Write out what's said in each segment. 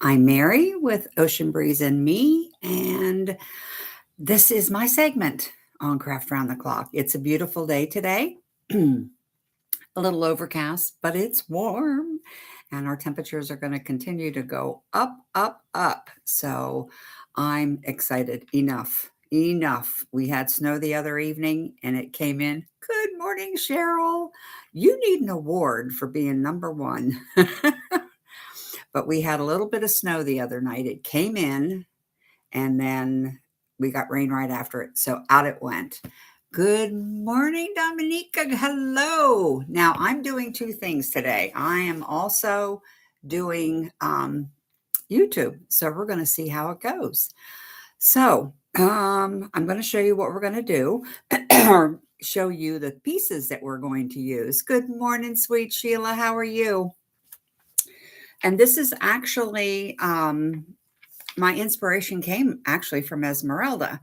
I'm Mary with Ocean Breeze and Me, and this is my segment on Craft Round the Clock. It's a beautiful day today, a little overcast, but it's warm, and our temperatures are going to continue to go up, up, up. So I'm excited. Enough. We had snow the other evening, and it came in. Good morning, Cheryl. You need an award for being number one. But we had a little bit of snow the other night. It came in and then we got rain right after it. So out it went. Good morning, Dominica. Hello. Now I'm doing two things today. I am also doing YouTube. So we're going to see how it goes. So I'm going to show you what we're going to do. Or show you the pieces that we're going to use. Good morning, sweet Sheila. How are you? And this is actually, my inspiration came actually from Esmeralda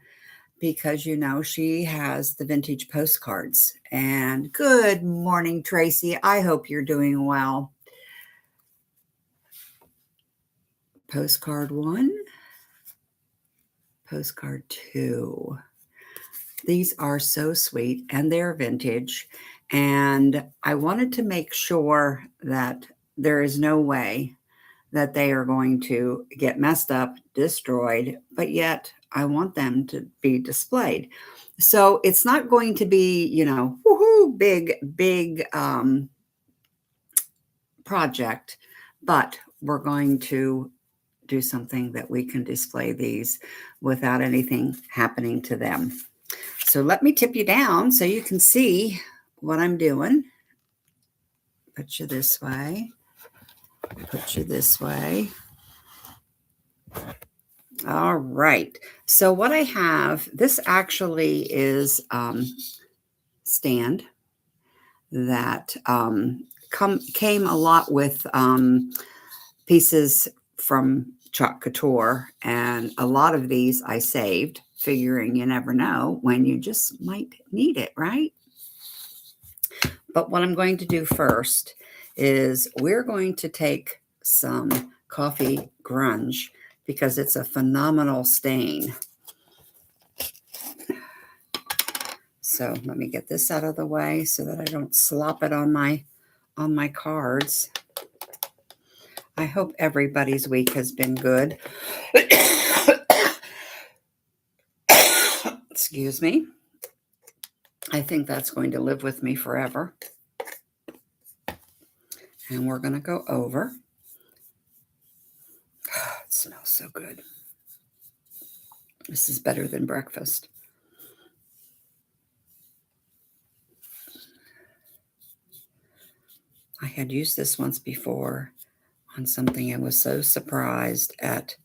because, she has the vintage postcards. And good morning, Tracy. I hope you're doing well. Postcard 1, postcard 2. These are so sweet and they're vintage. And I wanted to make sure that there is no way that they are going to get messed up, destroyed, but yet I want them to be displayed. So it's not going to be, woohoo, big project, but we're going to do something that we can display these without anything happening to them. So let me tip you down so you can see what I'm doing. Put you this way. Put you this way. All right. So what I have, this actually is stand that came a lot with pieces from Chalk Couture, and a lot of these I saved, figuring you never know when you just might need it, right? But what I'm going to do first is we're going to take some coffee grunge because it's a phenomenal stain. So let me get this out of the way so that I don't slop it on my cards. I hope everybody's week has been good. Excuse me. I think that's going to live with me forever. And we're going to go over. Oh, it smells so good. This is better than breakfast. I had used this once before on something. I was so surprised at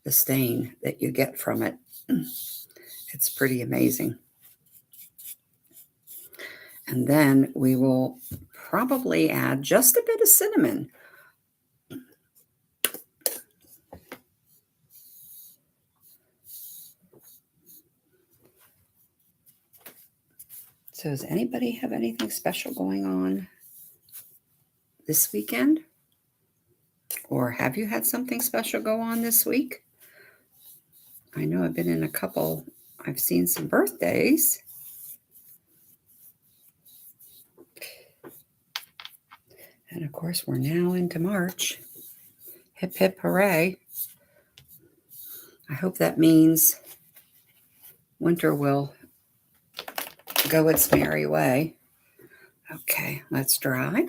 the stain that you get from it. It's pretty amazing. And then we will probably add just a bit of cinnamon. So does anybody have anything special going on this weekend? Or have you had something special go on this week? I know I've been in a couple. I've seen some birthdays. And of course, we're now into March. Hip, hip, hooray. I hope that means winter will go its merry way. Okay, let's dry.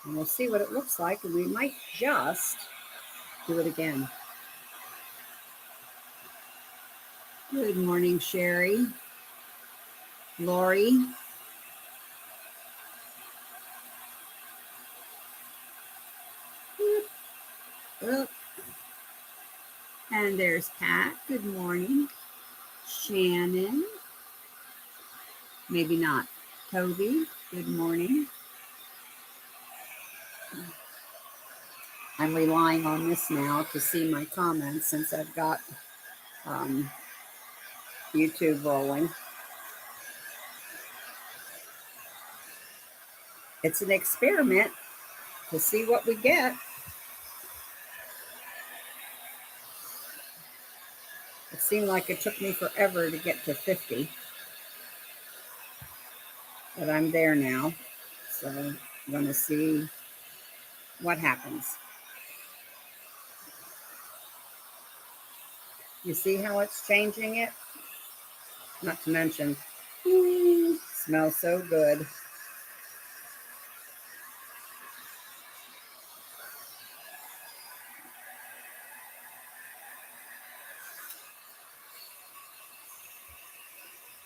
And we'll see what it looks like, and we might just do it again. Good morning, Sherry. Lori. Oh. And there's Pat. Good morning. Shannon. Maybe not. Toby. Good morning. I'm relying on this now to see my comments since I've got YouTube rolling. It's an experiment to see what we get. It seemed like it took me forever to get to 50, but I'm there now. So I'm going to see what happens. You see how it's changing it? Not to mention, smells so good.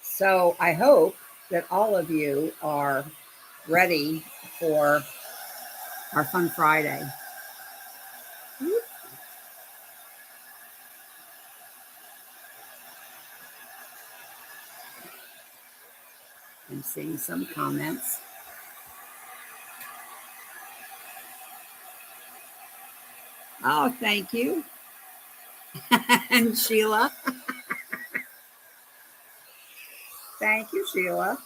So I hope that all of you are ready for our Fun Friday. I'm seeing some comments. Oh, thank you. And Sheila. Thank you, Sheila.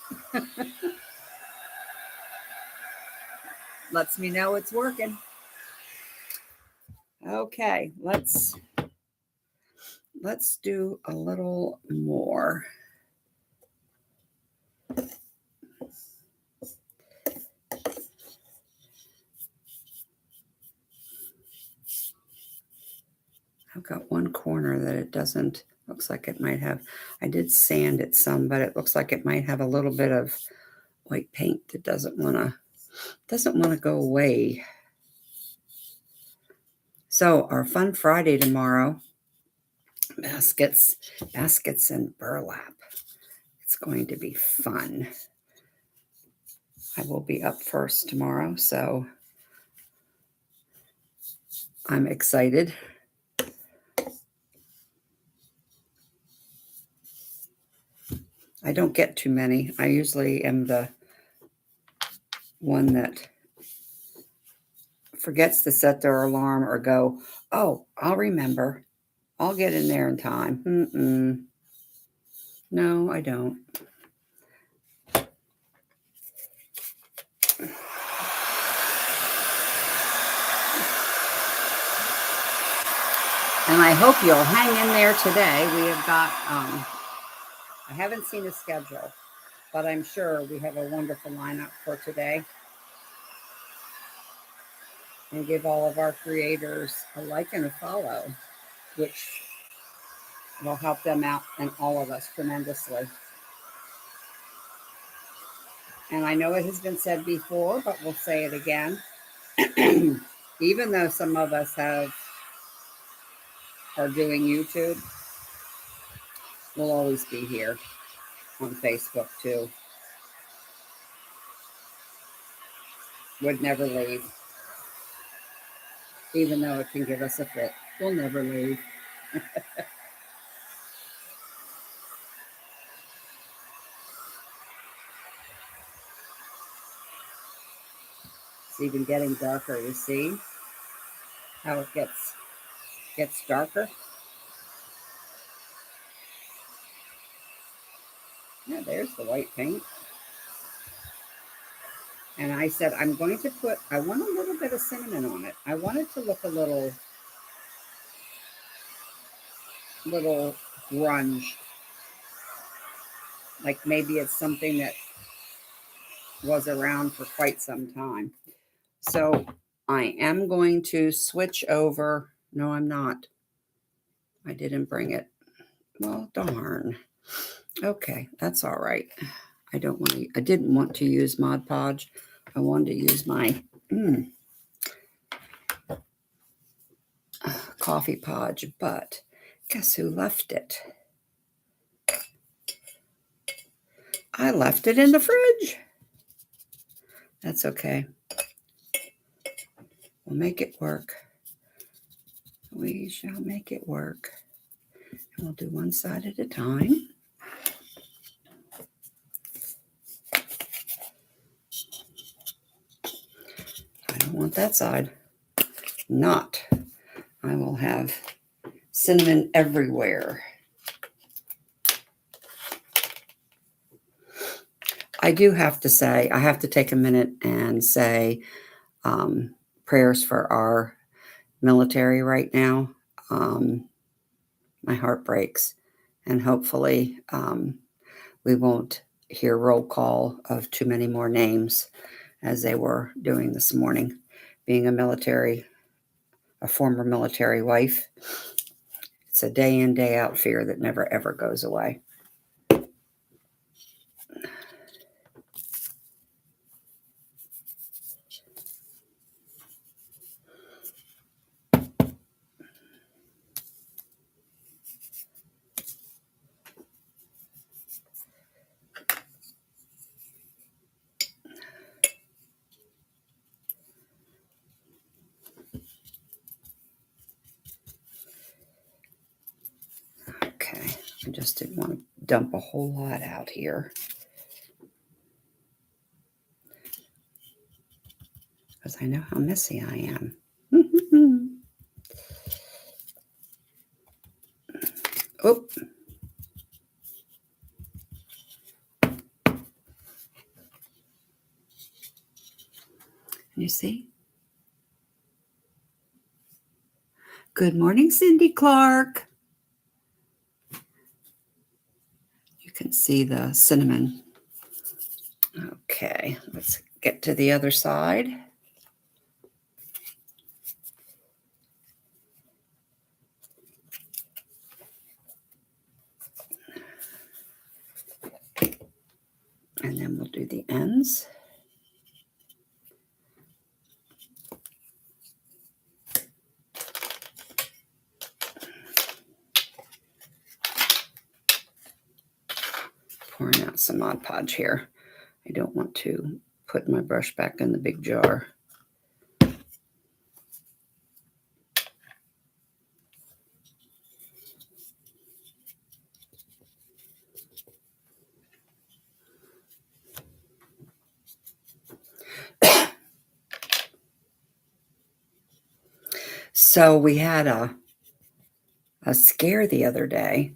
Lets me know it's working. Okay, let's do a little more. I've got one corner that it doesn't, looks like it might have, I did sand it some, but it looks like it might have a little bit of white paint that doesn't want to go away. So our Fun Friday tomorrow, baskets and burlap. It's going to be fun. I will be up first tomorrow, so I'm excited. I don't get too many. I usually am the one that forgets to set their alarm or go, oh, I'll remember. I'll get in there in time. No, I don't. And I hope you'll hang in there today. We have got, I haven't seen a schedule, but I'm sure we have a wonderful lineup for today. And give all of our creators a like and a follow, which will help them out and all of us tremendously. And I know it has been said before, but we'll say it again. Even though some of us are doing YouTube, we'll always be here on Facebook too. Would never leave. Even though it can give us a fit, we'll never leave. It's even getting darker. You see how it gets darker? Yeah, there's the white paint. And I said, I want a little bit of cinnamon on it. I want it to look a little grunge. Like maybe it's something that was around for quite some time. So I am going to switch over. No, I'm not. I didn't bring it. Well, darn. Okay, that's all right. I didn't want to use Mod Podge. I wanted to use my coffee podge, but guess who left it? I left it in the fridge. That's okay. We'll make it work. We shall make it work. And we'll do one side at a time. I don't want that side. not, I will have cinnamon everywhere. I do have to say, I have to take a minute and say prayers for our military right now. My heart breaks, and hopefully we won't hear roll call of too many more names as they were doing this morning. Being a former military wife, it's a day in, day out fear that never ever goes away. Okay, I just didn't want to dump a whole lot out here, because I know how messy I am. Oh. You see? Good morning, Cindy Clark. You can see the cinnamon. Okay, let's get to the other side. And then we'll do the ends. Pouring out some Mod Podge here. I don't want to put my brush back in the big jar. So we had a scare the other day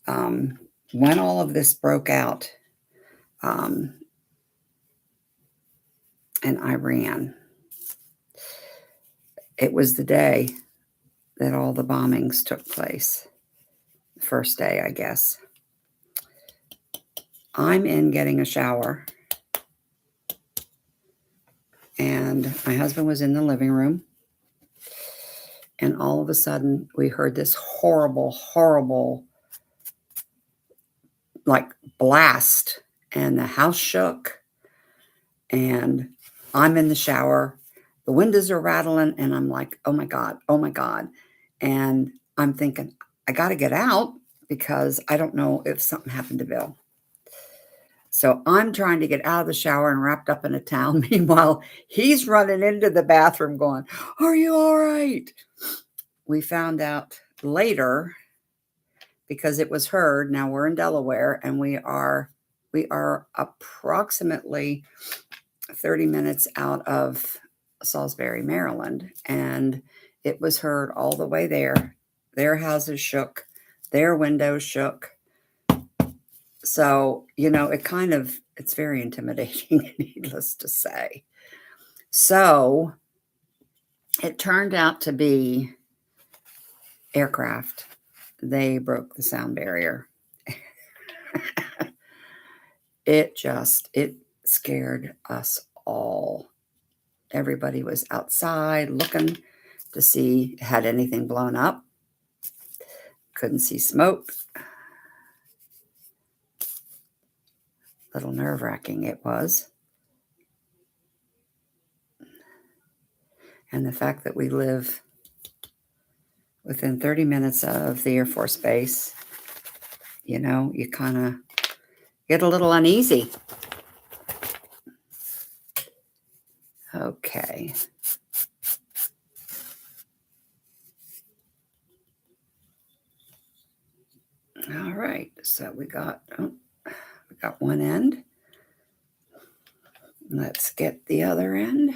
when all of this broke out in Iran. It was the day that all the bombings took place. The first day, I guess. I'm in getting a shower, and my husband was in the living room. And all of a sudden, we heard this horrible, horrible, like, blast. And the house shook. And I'm in the shower. The windows are rattling. And I'm like, oh, my God, oh, my God. And I'm thinking, I got to get out because I don't know if something happened to Bill. So I'm trying to get out of the shower and wrapped up in a towel. Meanwhile, he's running into the bathroom going, are you all right? We found out later because it was heard. Now we're in Delaware, and we are approximately 30 minutes out of Salisbury, Maryland, and it was heard all the way there. Their houses shook, their windows shook. So, it's very intimidating, needless to say. So it turned out to be aircraft. They broke the sound barrier. It scared us all. Everybody was outside looking to see had anything blown up. Couldn't see smoke. Little nerve-wracking it was. And the fact that we live within 30 minutes of the Air Force Base, you kind of get a little uneasy. Okay. All right. So we got one end. Let's get the other end.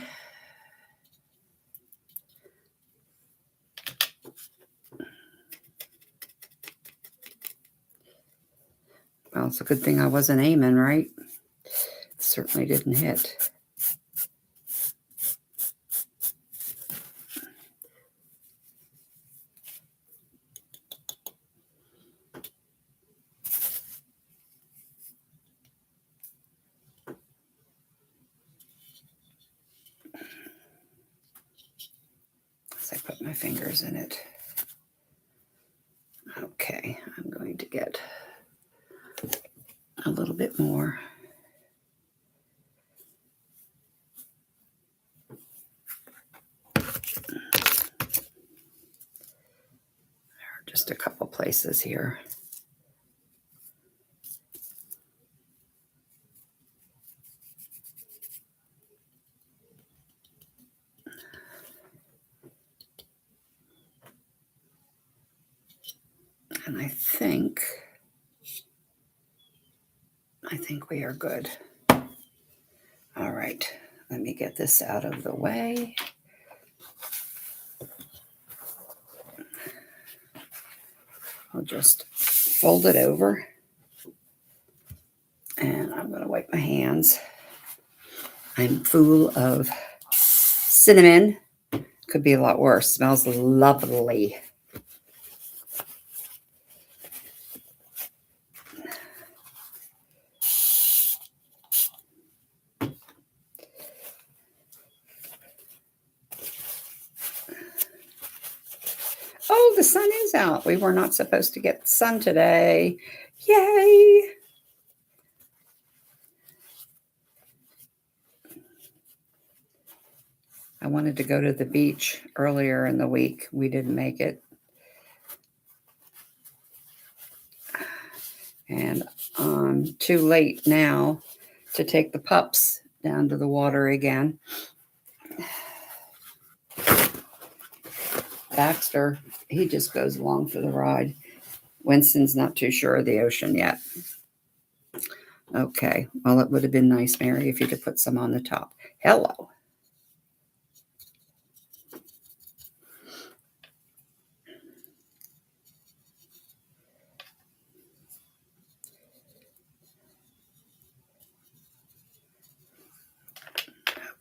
Well, it's a good thing I wasn't aiming, right? It certainly didn't hit. As I put my fingers in it. Okay, I'm going to get a little bit more. Just a couple places here. And I think we are good. All right, let me get this out of the way. I'll just fold it over. And I'm going to wipe my hands. I'm full of cinnamon. Could be a lot worse. Smells lovely. Oh, the sun is out. We were not supposed to get the sun today. Yay! I wanted to go to the beach earlier in the week. We didn't make it. And I'm too late now to take the pups down to the water again. Baxter, he just goes along for the ride. Winston's not too sure of the ocean yet. Okay, well, it would have been nice, Mary, if you could put some on the top. Hello.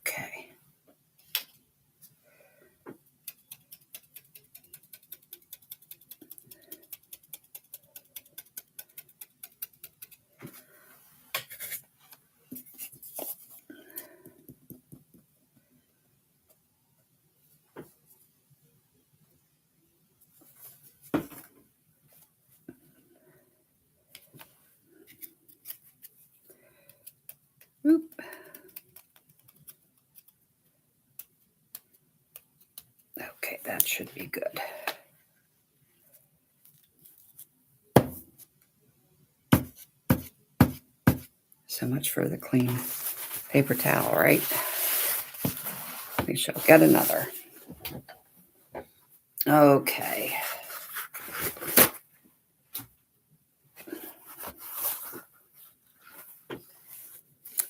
Okay. Oop. Okay, that should be good. So much for the clean paper towel, right? We shall get another. Okay.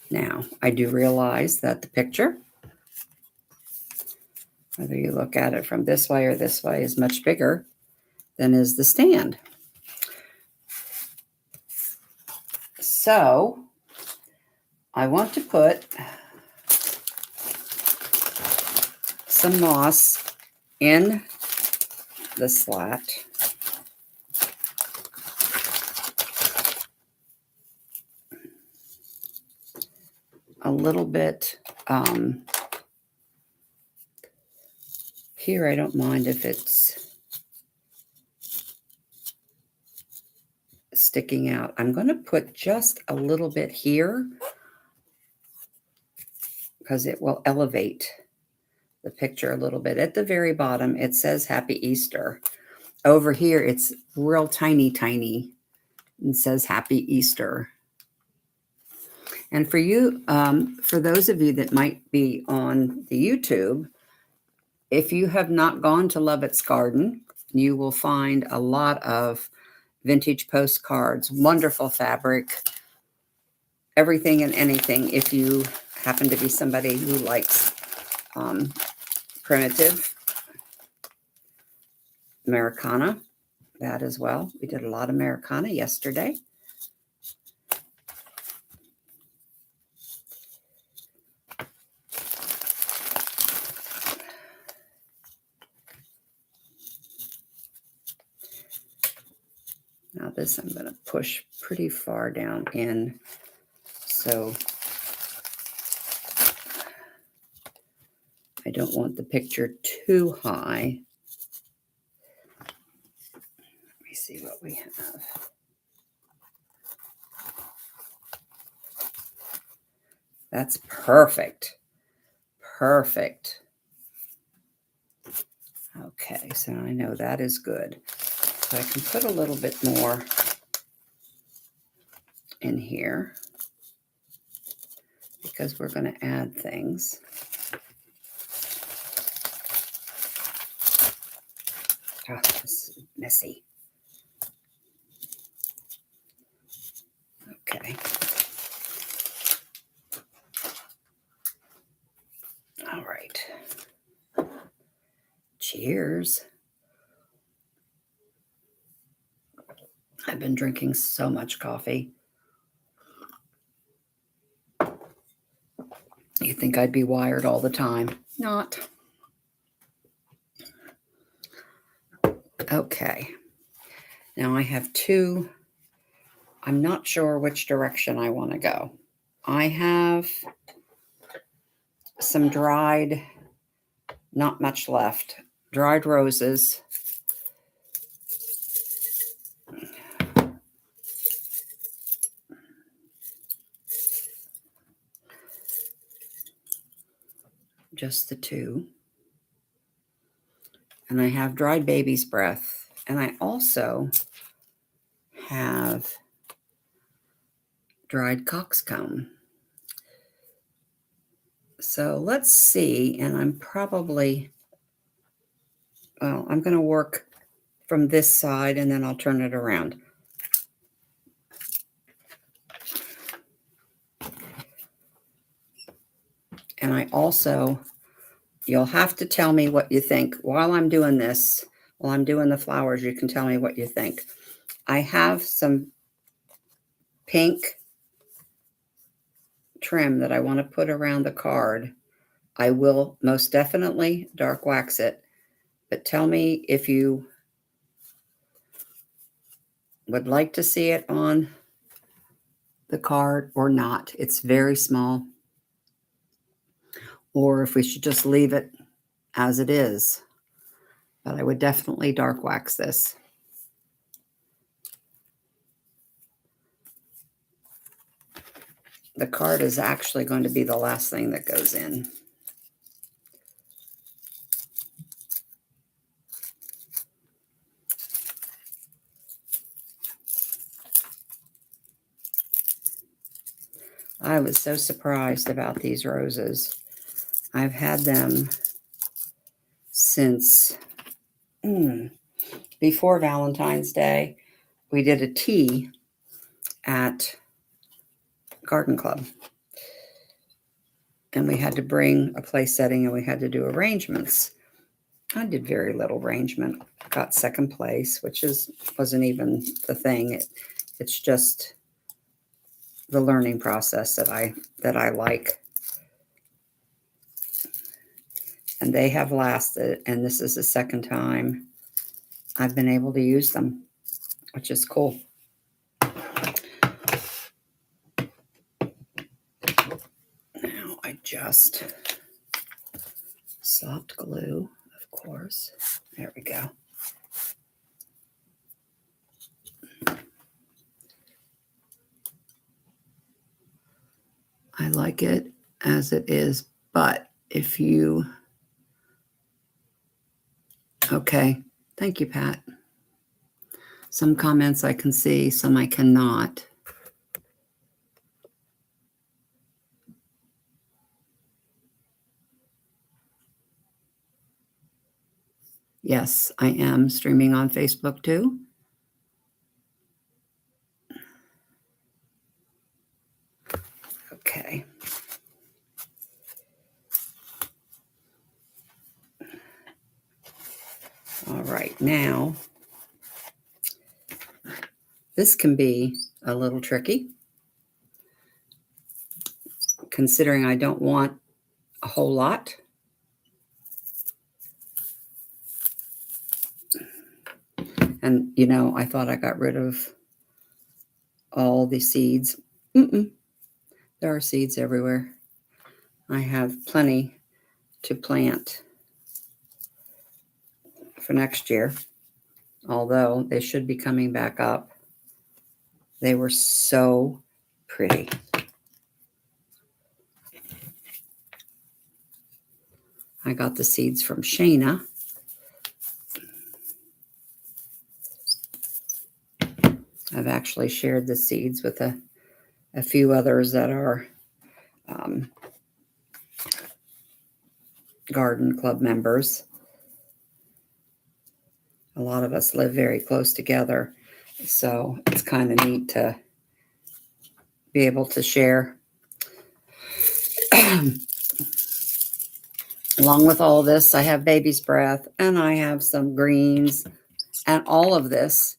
Now, I do realize that the picture, whether you look at it from this way or this way, is much bigger than is the stand. So, I want to put some moss in the slat. A little bit here. I don't mind if it's sticking out. I'm going to put just a little bit here because it will elevate the picture a little bit. At the very bottom, it says Happy Easter. Over here, it's real tiny, tiny. It says Happy Easter. And for you, for those of you that might be on the YouTube, if you have not gone to Lovett's Garden, you will find a lot of vintage postcards, wonderful fabric, everything and anything. If you happen to be somebody who likes primitive Americana, that as well. We did a lot of Americana yesterday. Now this I'm going to push pretty far down in, so I don't want the picture too high. Let me see what we have. That's perfect. Perfect. Okay, so I know that is good. So I can put a little bit more in here because we're going to add things. Oh, this is messy. Okay. All right. Cheers. I've been drinking so much coffee. You'd think I'd be wired all the time. Not. Okay. Now I have two. I'm not sure which direction I want to go. I have some dried, not much left, dried roses. Just the two. And I have dried baby's breath. And I also have dried coxcomb. So let's see. And I'm probably, well, I'm going to work from this side and then I'll turn it around. And I also, you'll have to tell me what you think while I'm doing this. While I'm doing the flowers, you can tell me what you think. I have some pink trim that I want to put around the card. I will most definitely dark wax it, but tell me if you would like to see it on the card or not. It's very small. Or if we should just leave it as it is. But I would definitely dark wax this. The card is actually going to be the last thing that goes in. I was so surprised about these roses. I've had them since before Valentine's Day. We did a tea at Garden Club. And we had to bring a place setting and we had to do arrangements. I did very little arrangement. Got second place, which wasn't even the thing. It's just the learning process that I like. And they have lasted, and this is the second time I've been able to use them, which is cool. Now I just soft glue, of course. There we go. I like it as it is, but if you... Okay, thank you, Pat. Some comments I can see, some I cannot. Yes, I am streaming on Facebook too. Okay. All right, now this can be a little tricky, considering I don't want a whole lot. And, you know, I thought I got rid of all the seeds. Mm-mm. There are seeds everywhere. I have plenty to plant for next year, although they should be coming back up. They were so pretty. I got the seeds from Shayna. I've actually shared the seeds with a few others that are garden club members. A lot of us live very close together, so it's kind of neat to be able to share. Along with all this, I have baby's breath, and I have some greens, and all of this.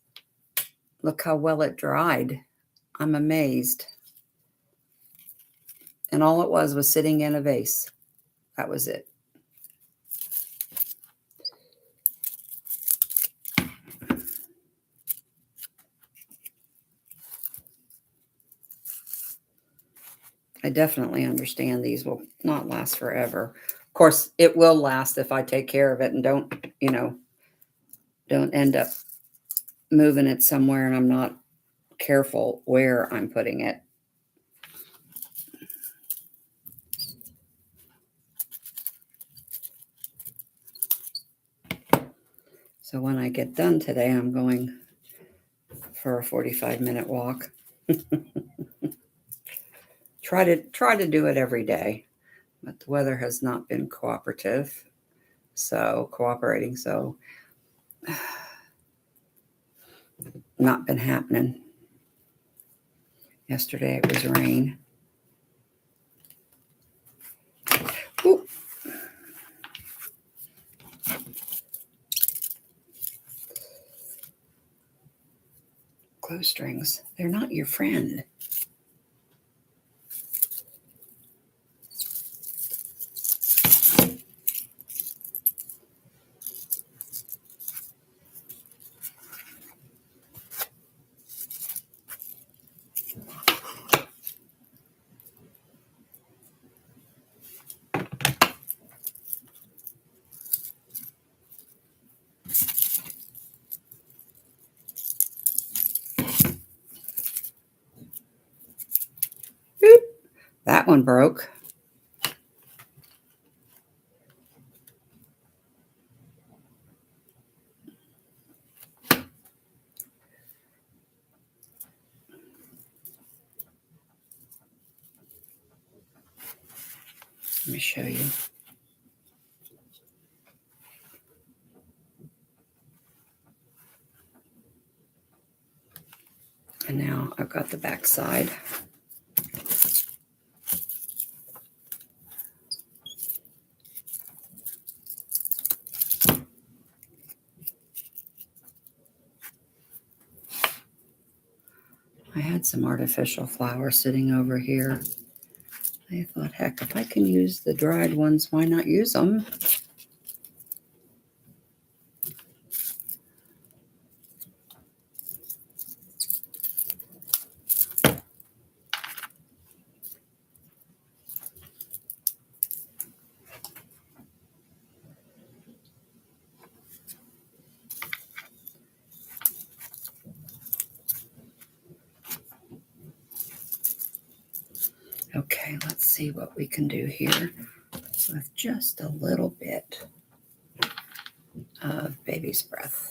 Look how well it dried. I'm amazed. And all it was sitting in a vase. That was it. I definitely understand these will not last forever. Of course, it will last if I take care of it and don't, you know, don't end up moving it somewhere and I'm not careful where I'm putting it. So when I get done today, I'm going for a 45-minute walk. Try to do it every day, but the weather has not been cooperating. So not been happening. Yesterday it was rain. Ooh. Clothes strings, they're not your friend. Oop. That one broke. Let me show you. And now I've got the back side. I had some artificial flowers sitting over here. I thought, heck, if I can use the dried ones, why not use them? Okay, let's see what we can do here with just a little bit of baby's breath.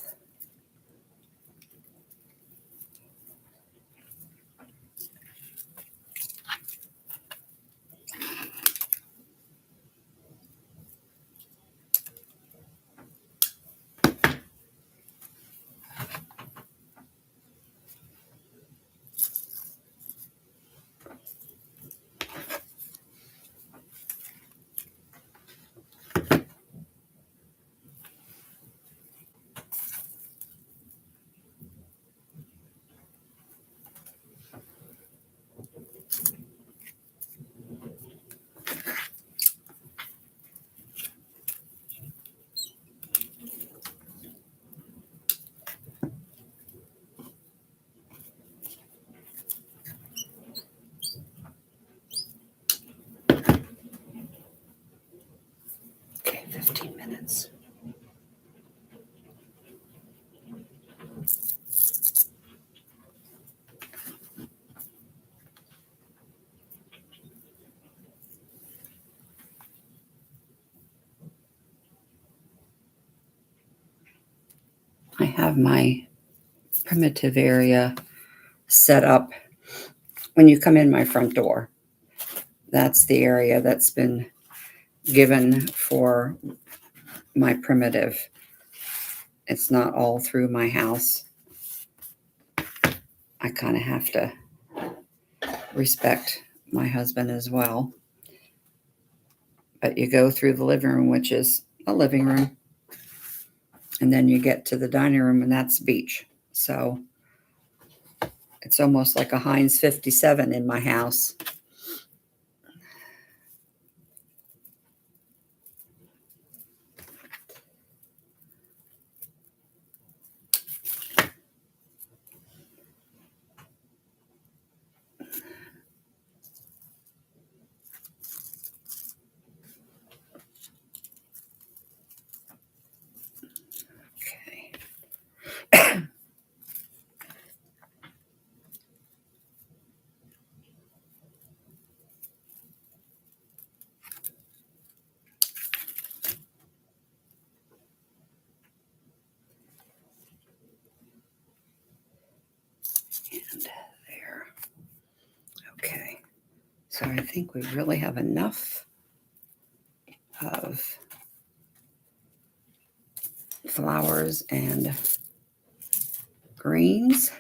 I have my primitive area set up when you come in my front door. That's the area that's been given for my primitive. It's not all through my house. I kind of have to respect my husband as well. But you go through the living room, which is a living room, and then you get to the dining room, and that's beach. So it's almost like a Heinz 57 in my house. Okay. And there. Okay. So I think we really have enough of flowers and greens.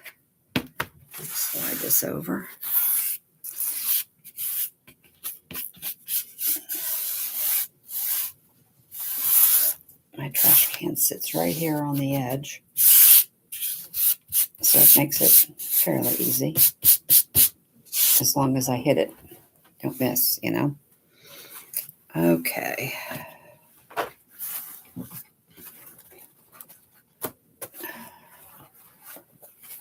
Slide this over. My trash can sits right here on the edge, so it makes it fairly easy. As long as I hit it, don't miss, you know. Okay.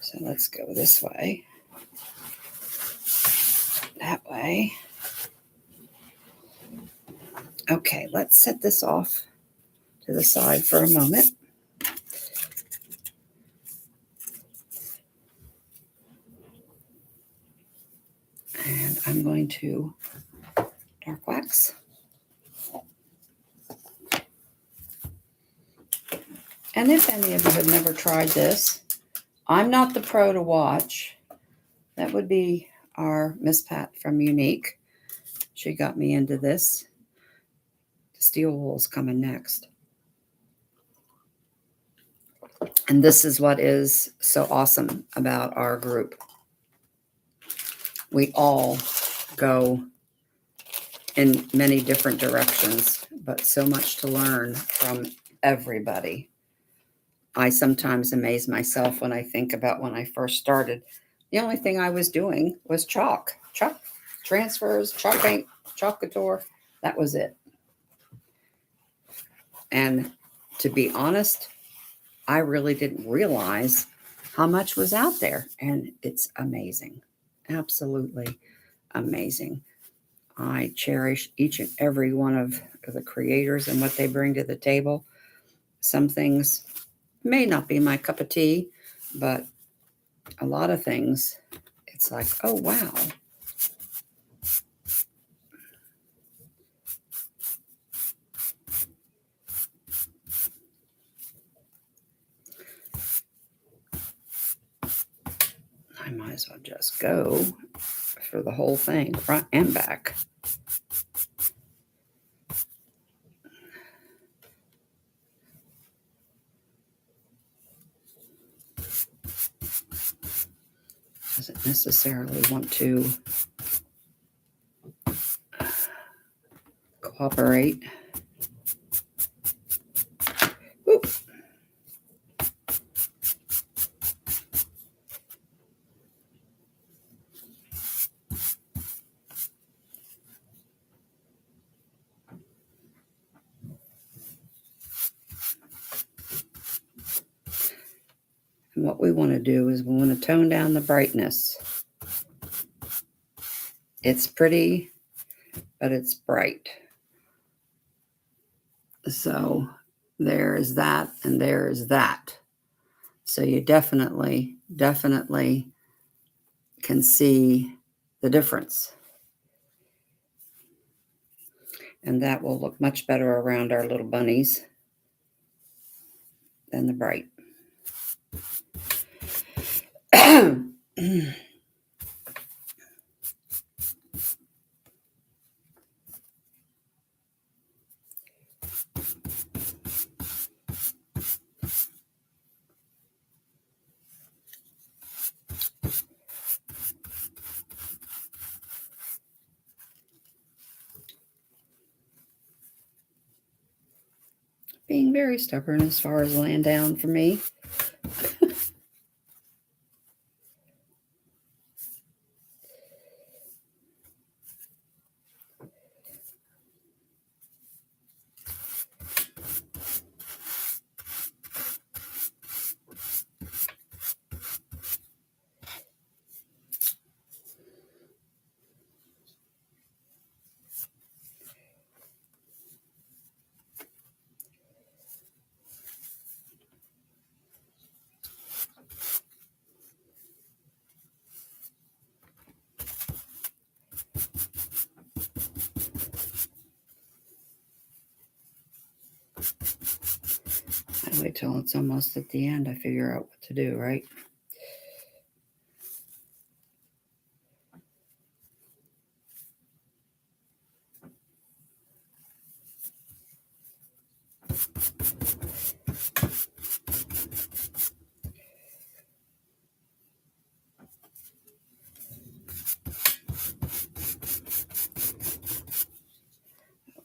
So let's go this way. That way. Okay, let's set this off to the side for a moment. And I'm going to dark wax. And if any of you have never tried this, I'm not the pro to watch. That would be our Miss Pat from Unique. She got me into this. The steel wool's coming next. And this is what is so awesome about our group. We all go in many different directions, but so much to learn from everybody. I sometimes amaze myself when I think about when I first started. The only thing I was doing was chalk transfers, chalk paint, chalk couture. That was it. And to be honest, I really didn't realize how much was out there. And it's amazing. Absolutely amazing. I cherish each and every one of the creators and what they bring to the table. Some things may not be my cup of tea, but a lot of things, it's like, oh, wow. I might as well just go for the whole thing, front and back. Doesn't necessarily want to cooperate. Oop. And what we want to do is we want to tone down the brightness. It's pretty, but it's bright. So there is that, and there is that. So you definitely can see the difference. And that will look much better around our little bunnies than the bright. Being very stubborn as far as laying down for me. I wait till it's almost at the end. I figure out what to do, right?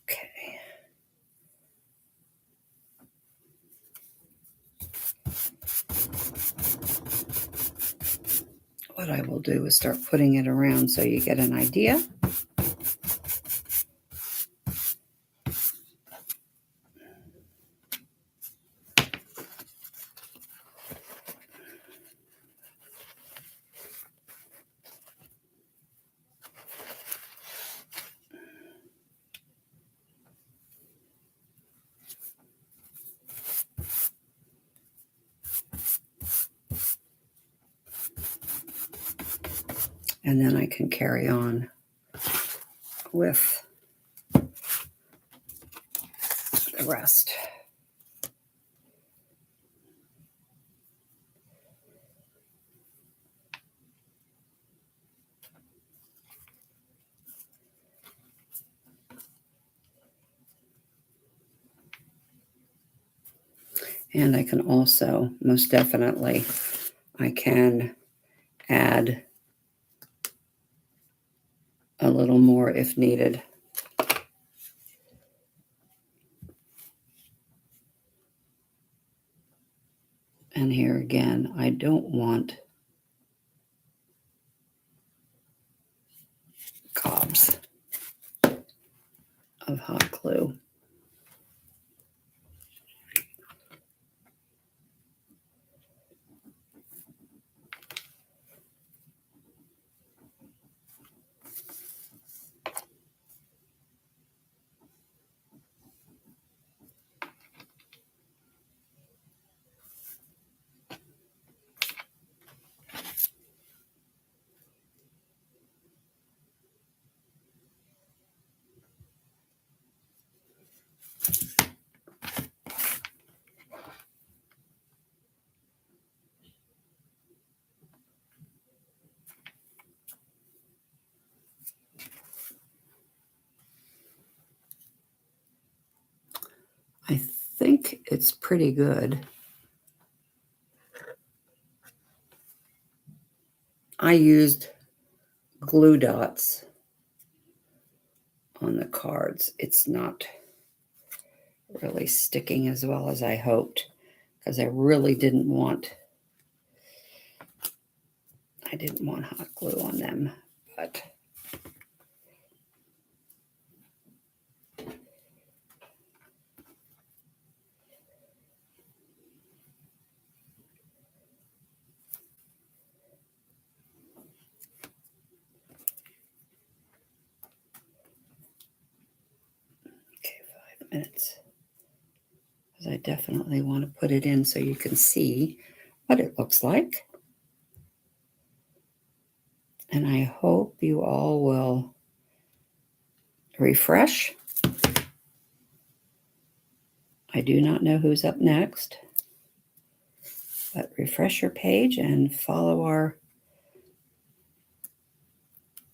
Okay. What I will do is start putting it around so you get an idea. And then I can carry on with the rest. And I can also, most definitely, I can add a little more if needed. And here again, I don't want gobs of hot glue. I think it's pretty good. I used glue dots on the cards. It's not really sticking as well as I hoped because I really didn't want hot glue on them, but okay, 5 minutes. Because I definitely want to put it in so you can see what it looks like. And I hope you all will refresh. I do not know who's up next, But refresh your page and follow our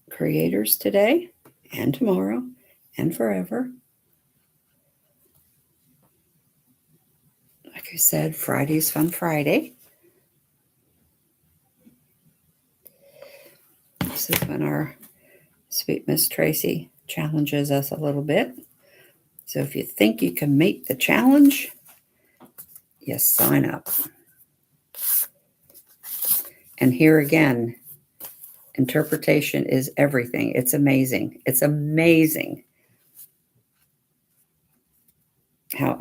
creators today and tomorrow and forever. Like I said, Friday's Fun Friday. This is when our sweet Miss Tracy challenges us a little bit. So if you think you can meet the challenge, you sign up. And here again, interpretation is everything. It's amazing. It's amazing how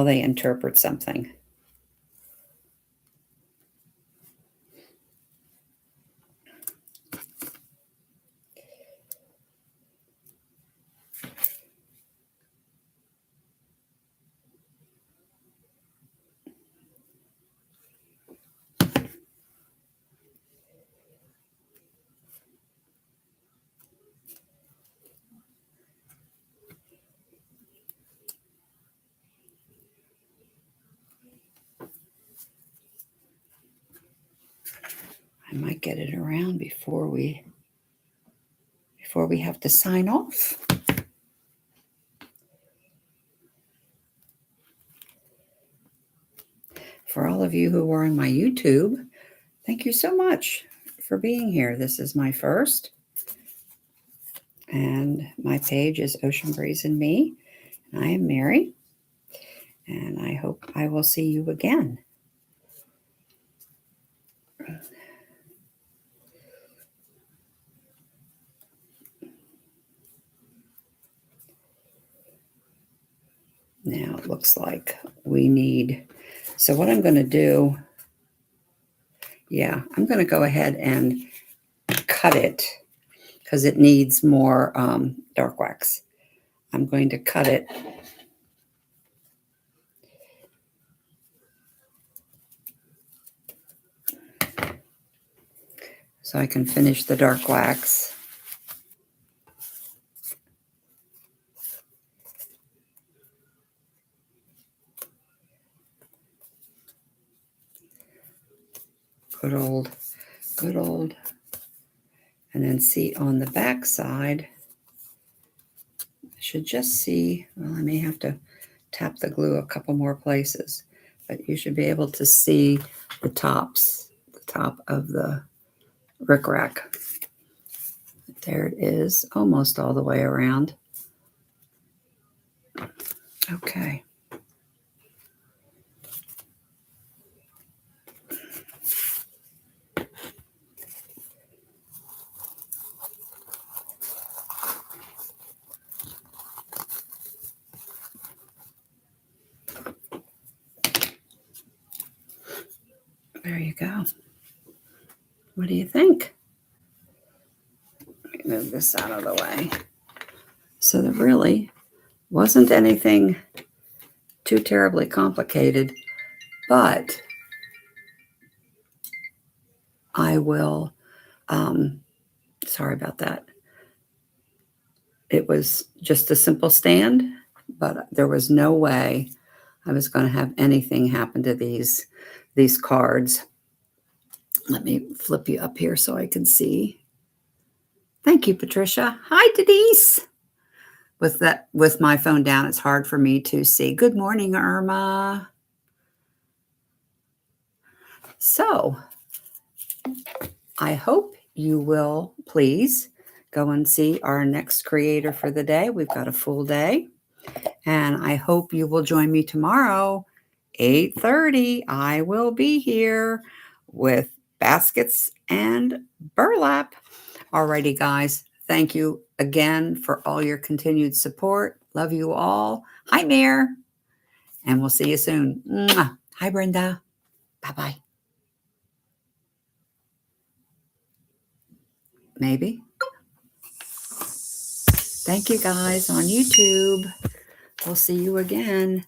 they interpret something. I might get it around before we have to sign off. For all of you who are on my YouTube, thank you so much for being here. This is my first, and my page is Ocean Breeze and Me. I am Mary, and I hope I will see you again. Now it looks like we need, so what I'm going to do, I'm going to go ahead and cut it because it needs more dark wax. I'm going to cut it so I can finish the dark wax. Good old. And then see on the back side, I should just see, well, I may have to tap the glue a couple more places, but you should be able to see the top of the rickrack. There it is, almost all the way around. Okay. There you go. What do you think? Let me move this out of the way. So there really wasn't anything too terribly complicated, but I will, sorry about that. It was just a simple stand, but there was no way I was going to have anything happen to these cards. Let me flip you up here so I can see. Thank you, Patricia. Hi, Denise. With my phone down, it's hard for me to see. Good morning, Irma. So I hope you will please go and see our next creator for the day. We've got a full day, and I hope you will join me tomorrow, 8:30. I will be here with baskets and burlap. Alrighty, guys. Thank you again for all your continued support. Love you all. Hi, Mayor. And we'll see you soon. Mwah. Hi, Brenda. Bye-bye. Maybe. Thank you, guys, on YouTube. We'll see you again.